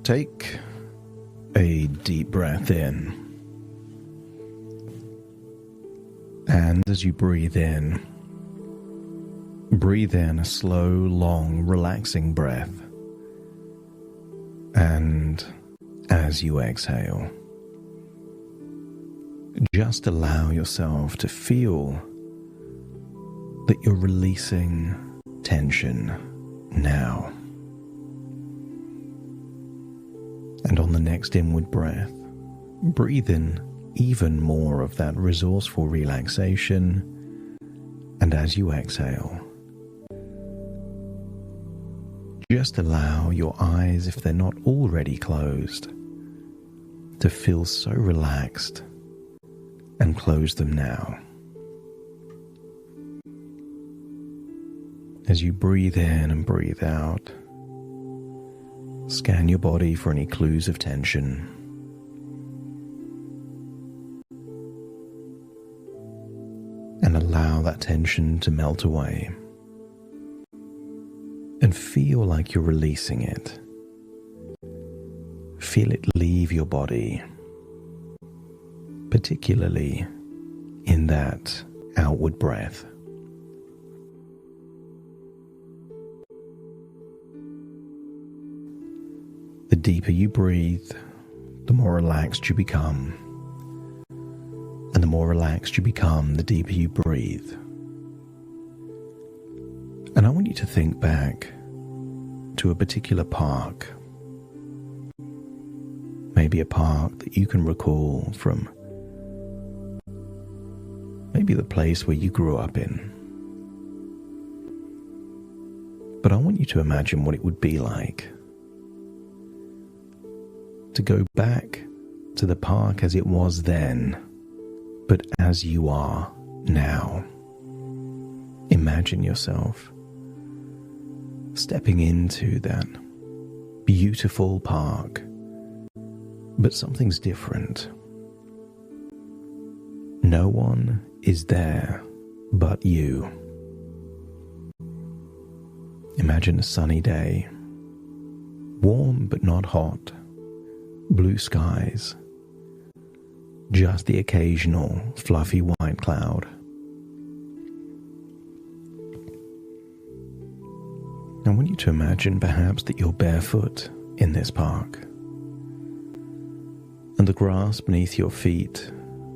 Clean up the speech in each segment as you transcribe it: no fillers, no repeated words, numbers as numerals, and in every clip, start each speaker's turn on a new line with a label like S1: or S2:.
S1: Take a deep breath in. And as you breathe in a slow, long, relaxing breath. And as you exhale, just allow yourself to feel that you're releasing tension now. And on the next inward breath, breathe in even more of that resourceful relaxation. And as you exhale, just allow your eyes, if they're not already closed, to feel so relaxed, and close them now. As you breathe in and breathe out, scan your body for any clues of tension. And allow that tension to melt away. And feel like you're releasing it. Feel it leave your body, particularly in that outward breath. The deeper you breathe, the more relaxed you become. And the more relaxed you become, the deeper you breathe. And I want you to think back to a particular park. Maybe a park that you can recall from maybe the place where you grew up in. But I want you to imagine what it would be like to go back to the park as it was then, but as you are now. Imagine yourself stepping into that beautiful park, but something's different. No one is there but you. Imagine a sunny day, warm but not hot, blue skies, just the occasional fluffy white cloud. I want you to imagine perhaps that you're barefoot in this park, and the grass beneath your feet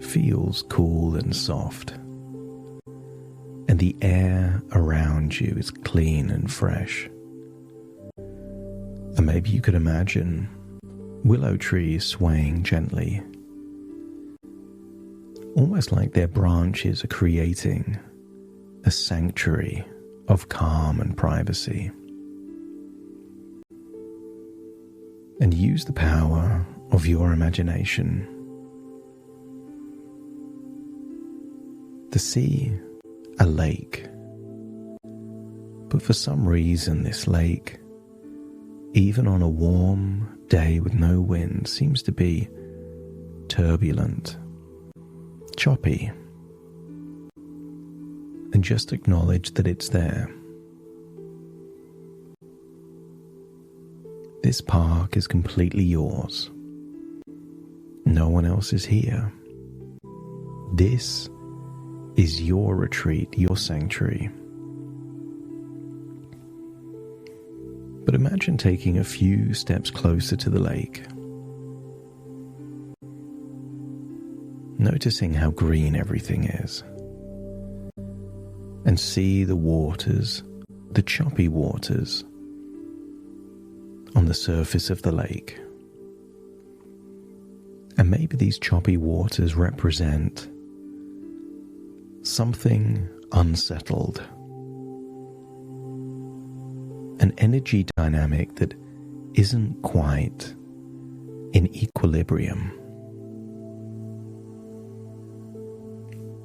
S1: feels cool and soft, and the air around you is clean and fresh. And maybe you could imagine willow trees swaying gently, almost like their branches are creating a sanctuary of calm and privacy. And use the power of your imagination to see a lake. But for some reason, this lake, even on a warm day with no wind, seems to be turbulent, choppy. And just acknowledge that it's there. This park is completely yours. No one else is here. This is your retreat, your sanctuary. But imagine taking a few steps closer to the lake, noticing how green everything is, and see the waters, the choppy waters, on the surface of the lake. And maybe these choppy waters represent something unsettled, an energy dynamic that isn't quite in equilibrium.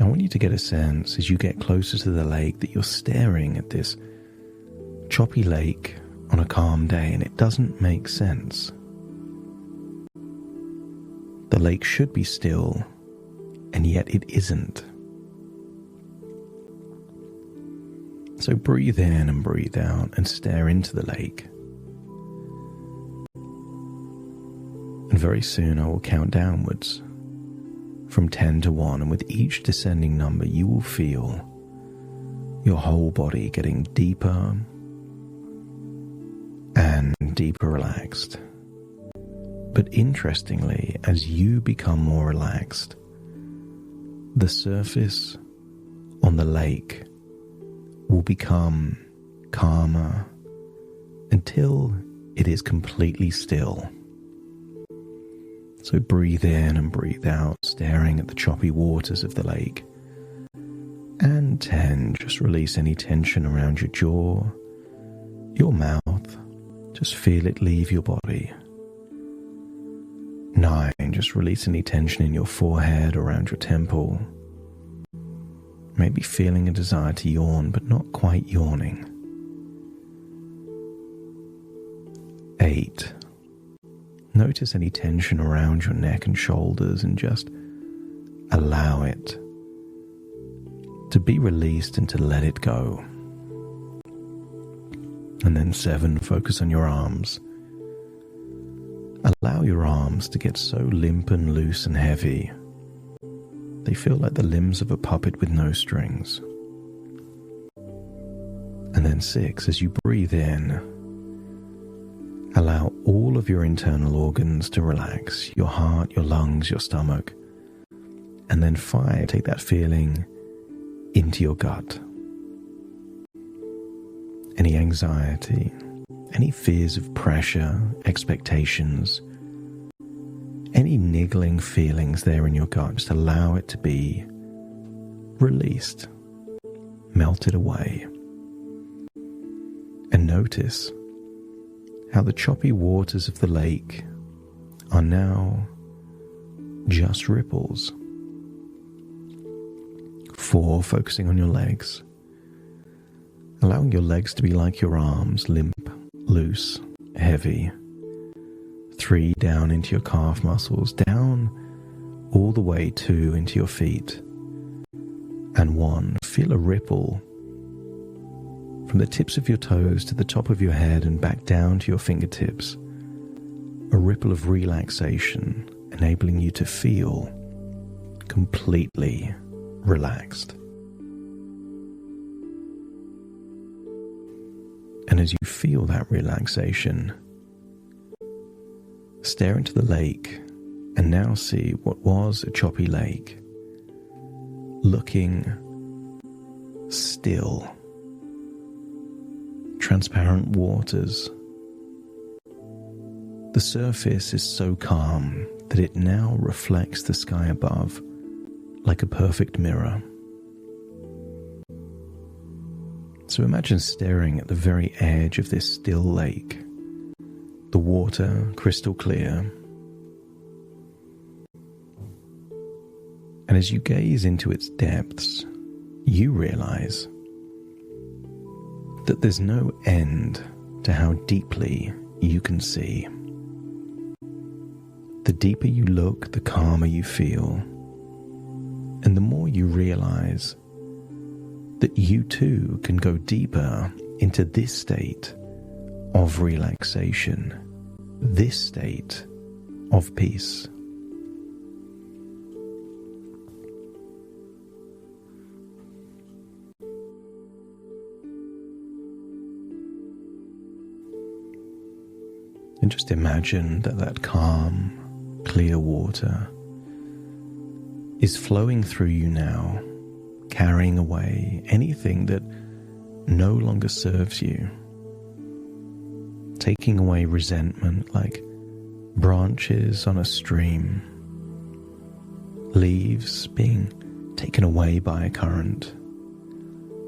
S1: I want you to get a sense as you get closer to the lake that you're staring at this choppy lake on a calm day, and it doesn't make sense. The lake should be still, and yet it isn't. So breathe in and breathe out and stare into the lake. And very soon I will count downwards from 10 to 1, and with each descending number you will feel your whole body getting deeper and deeper relaxed. But interestingly, as you become more relaxed, the surface on the lake will become calmer until it is completely still. So breathe in and breathe out, staring at the choppy waters of the lake. And 10, just release any tension around your jaw, your mouth, just feel it leave your body. 9, just release any tension in your forehead, around your temple. Maybe feeling a desire to yawn, but not quite yawning. 8, notice any tension around your neck and shoulders and just allow it to be released and to let it go. And then 7, focus on your arms. Allow your arms to get so limp and loose and heavy. They feel like the limbs of a puppet with no strings. And then 6, as you breathe in, allow all of your internal organs to relax, your heart, your lungs, your stomach. And then 5, take that feeling into your gut. Any anxiety, any fears of pressure, expectations, any niggling feelings there in your gut, just allow it to be released, melted away. And notice how the choppy waters of the lake are now just ripples. 4, focusing on your legs. Allowing your legs to be like your arms, limp, loose, heavy. 3, down into your calf muscles, down all the way 2 into your feet. And 1, feel a ripple from the tips of your toes to the top of your head and back down to your fingertips. A ripple of relaxation, enabling you to feel completely relaxed. And as you feel that relaxation, stare into the lake and now see what was a choppy lake looking still. Transparent waters. The surface is so calm that it now reflects the sky above like a perfect mirror. So imagine staring at the very edge of this still lake, the water crystal clear. And as you gaze into its depths, you realize that there's no end to how deeply you can see. The deeper you look, the calmer you feel, and the more you realize that you too can go deeper into this state of relaxation, this state of peace. And just imagine that calm, clear water is flowing through you now, carrying away anything that no longer serves you, taking away resentment like branches on a stream, leaves being taken away by a current,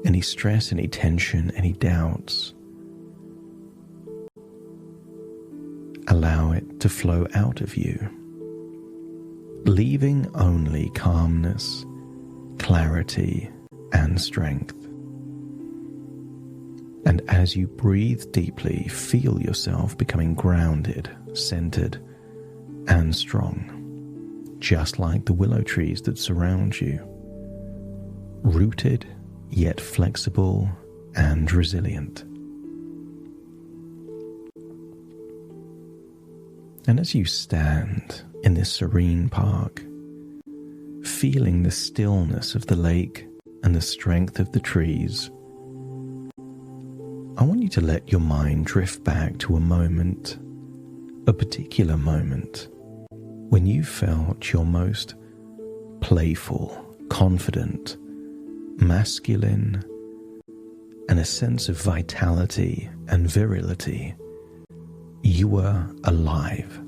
S1: any stress, any tension, any doubts. Allow it to flow out of you, leaving only calmness, clarity, and strength. And as you breathe deeply, feel yourself becoming grounded, centered, and strong, just like the willow trees that surround you, rooted yet flexible and resilient. And as you stand in this serene park, feeling the stillness of the lake and the strength of the trees, I want you to let your mind drift back to a moment, a particular moment, when you felt your most playful, confident, masculine, and a sense of vitality and virility. You were alive.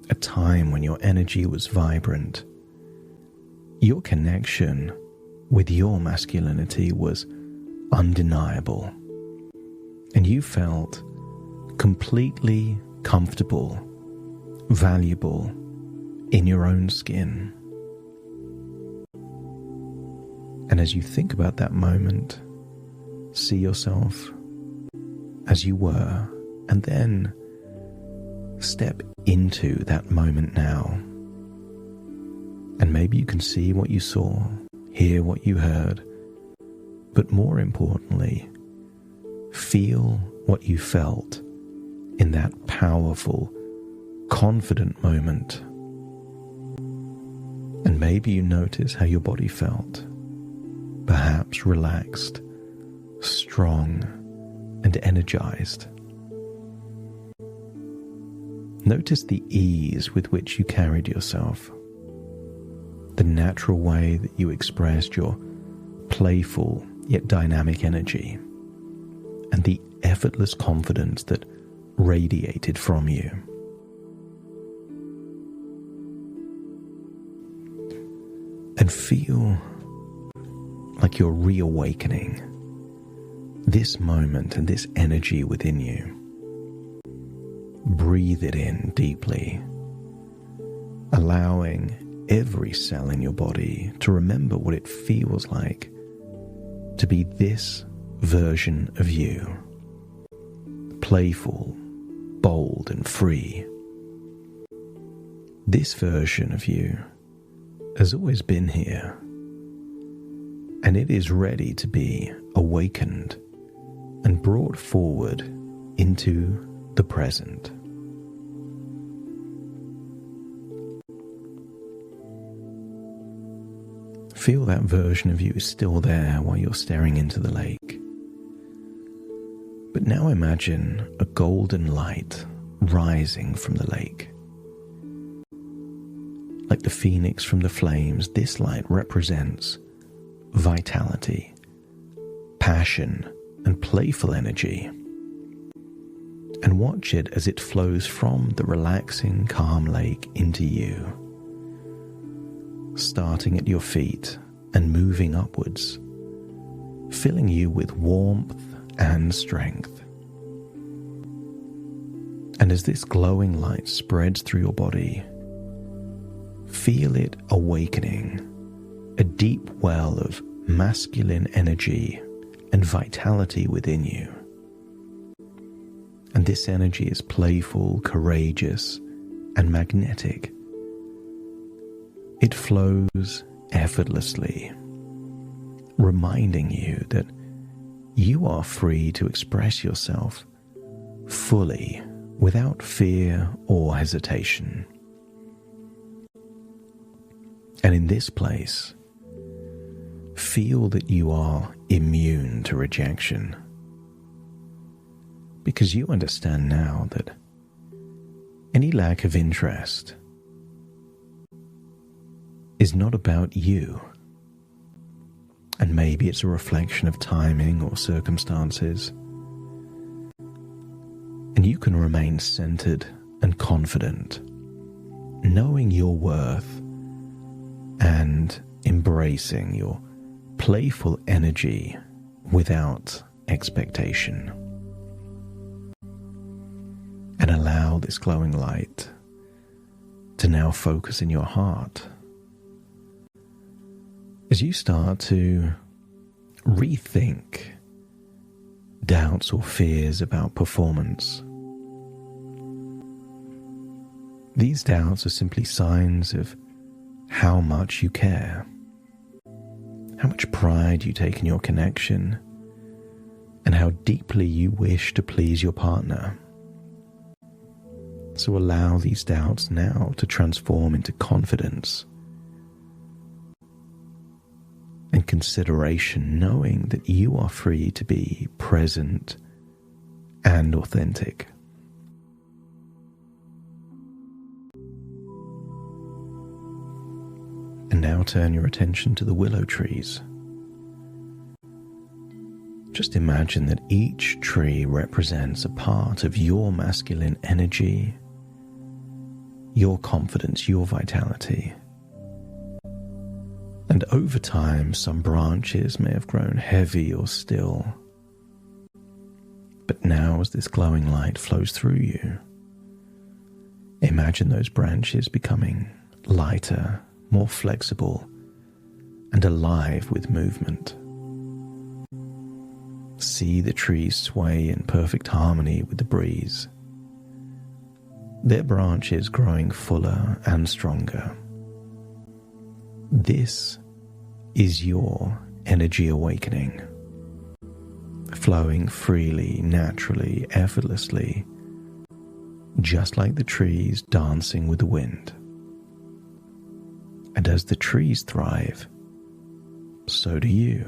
S1: A time when your energy was vibrant. Your connection with your masculinity was undeniable. And you felt completely comfortable, valuable in your own skin. And as you think about that moment, see yourself as you were, and then step into that moment now. And maybe you can see what you saw, hear what you heard, but more importantly, feel what you felt in that powerful, confident moment. And maybe you notice how your body felt, perhaps relaxed, strong, and energized. Notice the ease with which you carried yourself, the natural way that you expressed your playful yet dynamic energy, and the effortless confidence that radiated from you. And feel like you're reawakening this moment and this energy within you. Breathe it in deeply, allowing every cell in your body to remember what it feels like to be this version of you. Playful, bold, and free. This version of you has always been here, and it is ready to be awakened and brought forward into the present. Feel that version of you is still there while you're staring into the lake. But now imagine a golden light rising from the lake. Like the phoenix from the flames, this light represents vitality, passion, and playful energy. And watch it as it flows from the relaxing, calm lake into you, starting at your feet and moving upwards, filling you with warmth and strength. And as this glowing light spreads through your body, feel it awakening a deep well of masculine energy and vitality within you. And this energy is playful, courageous, and magnetic. It flows effortlessly, reminding you that you are free to express yourself fully without fear or hesitation. And in this place, feel that you are immune to rejection, because you understand now that any lack of interest is not about you. And maybe it's a reflection of timing or circumstances. And you can remain centered and confident, knowing your worth and embracing your playful energy without expectation. And allow this glowing light to now focus in your heart. As you start to rethink doubts or fears about performance, these doubts are simply signs of how much you care, how much pride you take in your connection, and how deeply you wish to please your partner. So allow these doubts now to transform into confidence and consideration, knowing that you are free to be present and authentic. And now turn your attention to the willow trees. Just imagine that each tree represents a part of your masculine energy, your confidence, your vitality. And over time, some branches may have grown heavy or still. But now, as this glowing light flows through you, imagine those branches becoming lighter, more flexible, and alive with movement. See the trees sway in perfect harmony with the breeze, their branches growing fuller and stronger. This is your energy awakening, flowing freely, naturally, effortlessly, just like the trees dancing with the wind. And as the trees thrive, so do you.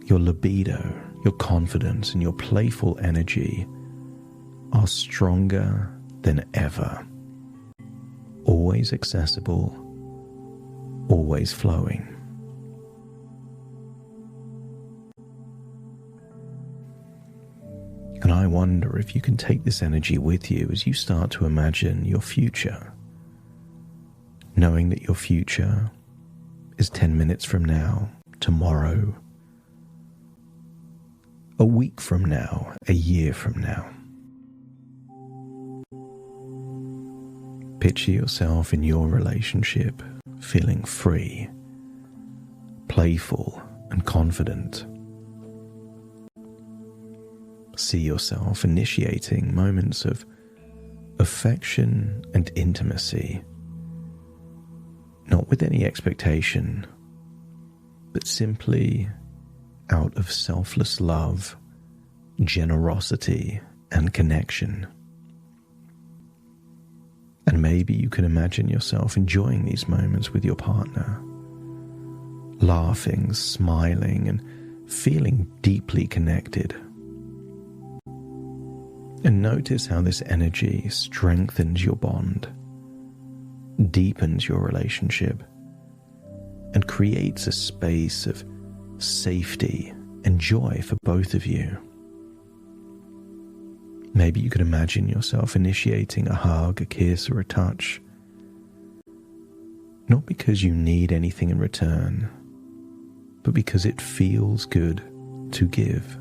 S1: Your libido, your confidence, and your playful energy are stronger than ever. Always accessible, always flowing. And I wonder if you can take this energy with you as you start to imagine your future, knowing that your future is 10 minutes from now, tomorrow, a week from now, a year from now. Picture yourself in your relationship, feeling free, playful, and confident. See yourself initiating moments of affection and intimacy, not with any expectation, but simply out of selfless love, generosity, and connection. And maybe you can imagine yourself enjoying these moments with your partner, laughing, smiling, and feeling deeply connected. And notice how this energy strengthens your bond, deepens your relationship, and creates a space of safety and joy for both of you. Maybe you could imagine yourself initiating a hug, a kiss, or a touch, not because you need anything in return, but because it feels good to give.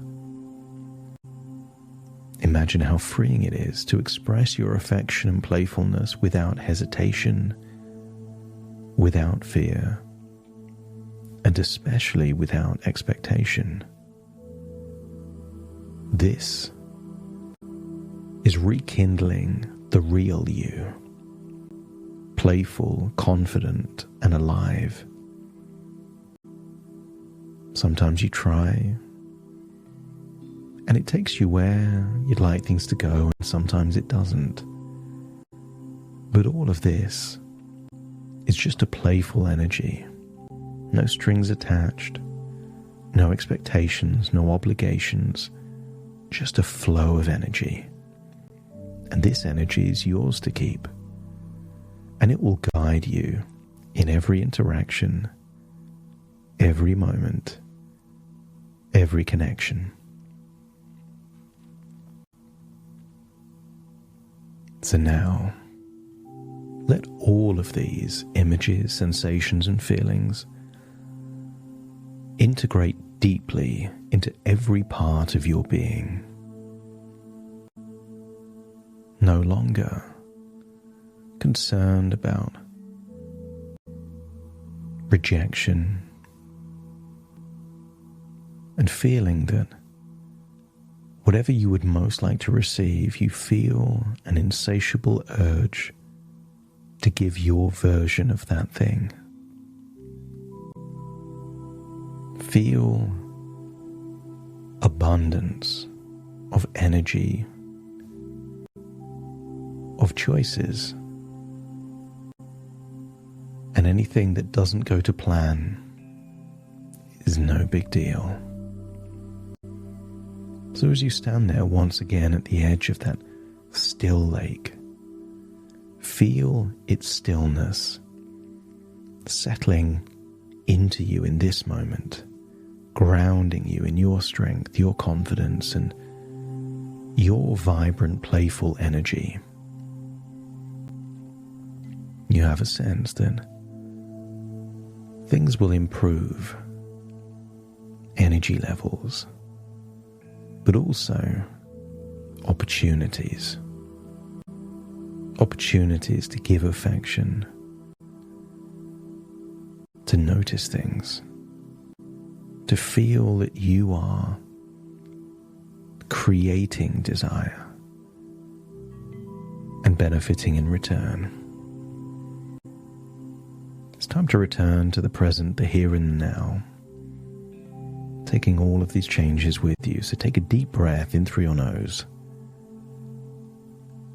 S1: Imagine how freeing it is to express your affection and playfulness without hesitation, without fear, and especially without expectation. This is rekindling the real you, playful, confident, and alive. Sometimes you try, and it takes you where you'd like things to go, and sometimes it doesn't. But all of this is just a playful energy. No strings attached, no expectations, no obligations, just a flow of energy. And this energy is yours to keep, and it will guide you in every interaction, every moment, every connection. So now, let all of these images, sensations, and feelings integrate deeply into every part of your being. No longer concerned about rejection and feeling that whatever you would most like to receive, you feel an insatiable urge to give your version of that thing. Feel abundance of energy of choices. And anything that doesn't go to plan is no big deal. So as you stand there once again at the edge of that still lake, feel its stillness settling into you in this moment, grounding you in your strength, your confidence, and your vibrant, playful energy. You have a sense that things will improve, energy levels, but also opportunities to give affection, to notice things, to feel that you are creating desire and benefiting in return. It's time to return to the present, the here and now, taking all of these changes with you. So take a deep breath in through your nose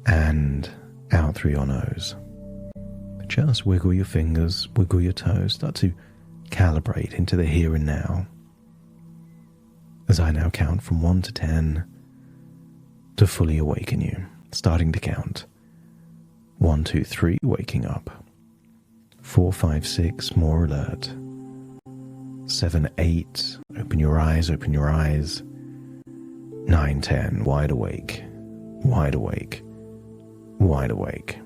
S1: and out through your nose. Just wiggle your fingers, wiggle your toes, start to calibrate into the here and now. As I now count from 1 to 10 to fully awaken you. Starting to count. 1, 2, 3, waking up. 4, 5, 6, more alert. 7, 8, open your eyes, open your eyes. 9, 10, wide awake, wide awake, wide awake.